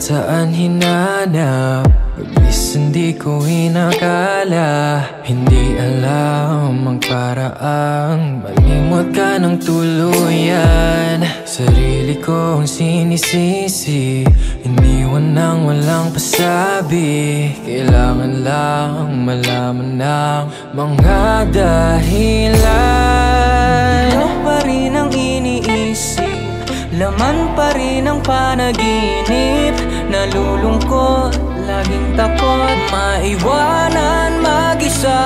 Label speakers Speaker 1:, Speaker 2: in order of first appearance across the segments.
Speaker 1: Saan hinanap, pagis hindi ko inakala. Hindi alam ang paraang malimot ka ng tuluyan. Sarili kong sinisisi, iniwan ng walang pasabi. Kailangan lang malaman ng mga dahilan. Ano pa rin ang iniisip, laman pa rin ang panaginip. Nalulungkot, laging takot maiwanan mag-isa.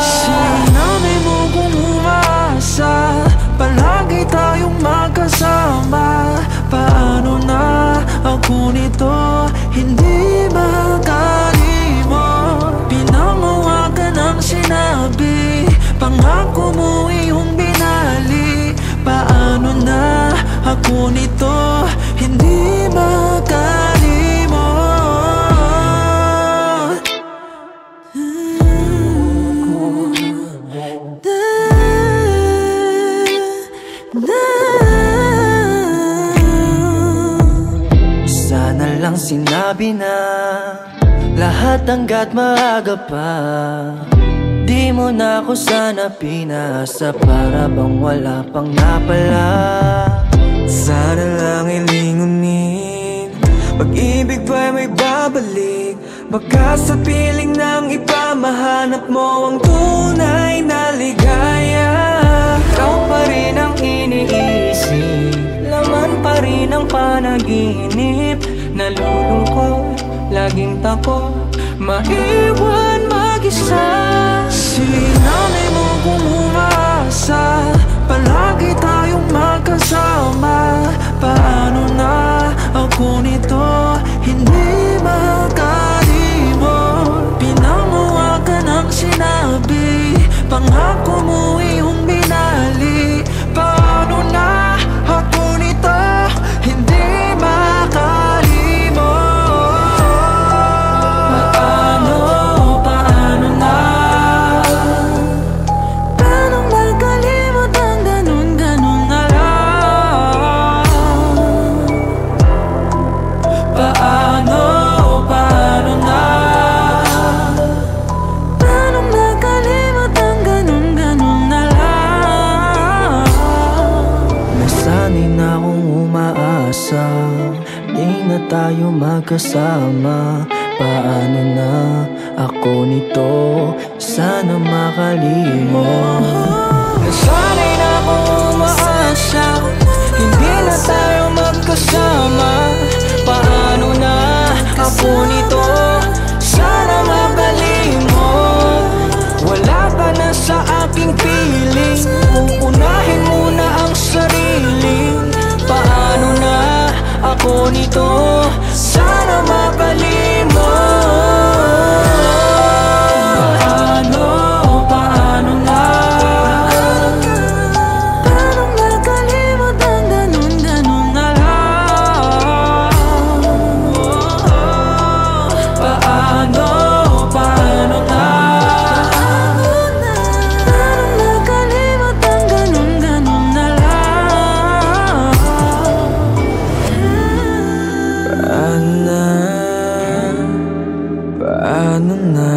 Speaker 2: Sinabi mo kung umasa, palagi tayong magkasama. Paano na ako nito, hindi makalimot. Pinangawakan ang sinabi, pangako mo iyong binali. Paano na ako nito, hindi makalimot.
Speaker 1: Sana lang sinabi na lahat hanggat maaga pa. Di mo na ako sana pinasa, para bang wala pang napala. Sana lang ilingunin, pag-ibig ba'y may babalik? Baka sa piling ng iba mahanap mo ang tunay na ligaya. Ikaw pa rin ang iniisip, laman pa rin ang panaginip. Nalulungkot, laging takot maiwan mag-isa.
Speaker 2: Sinabi mo kung umasa, palagi tayong magkasama. Paano na ako nito, hindi makalimot. Pinangawakan ang sinabi, pangako mo iyong binali. Paano na ako nito, hindi makalimot. Paano na? Paano makalimot ang ganun-ganun na lang? Paano na? Paano makalimot ang ganun-ganun na lang?
Speaker 1: Nasanay na akong umaasa, di na tayo magkasama. Paano na ako nito, sana makalimot.
Speaker 2: Nasanay na akong umaasa, hindi na tayo magkasama. Paano na ako nito, sana makalimot. Wala ka na sa aking piling, uunahin muna ang sarili. Paano na ako nito, sana makalimot. Paano na? Paano makalimot ang ganun-ganun na lang? Paano na? Paano makalimot ang ganun-ganun na lang?
Speaker 1: Paano na?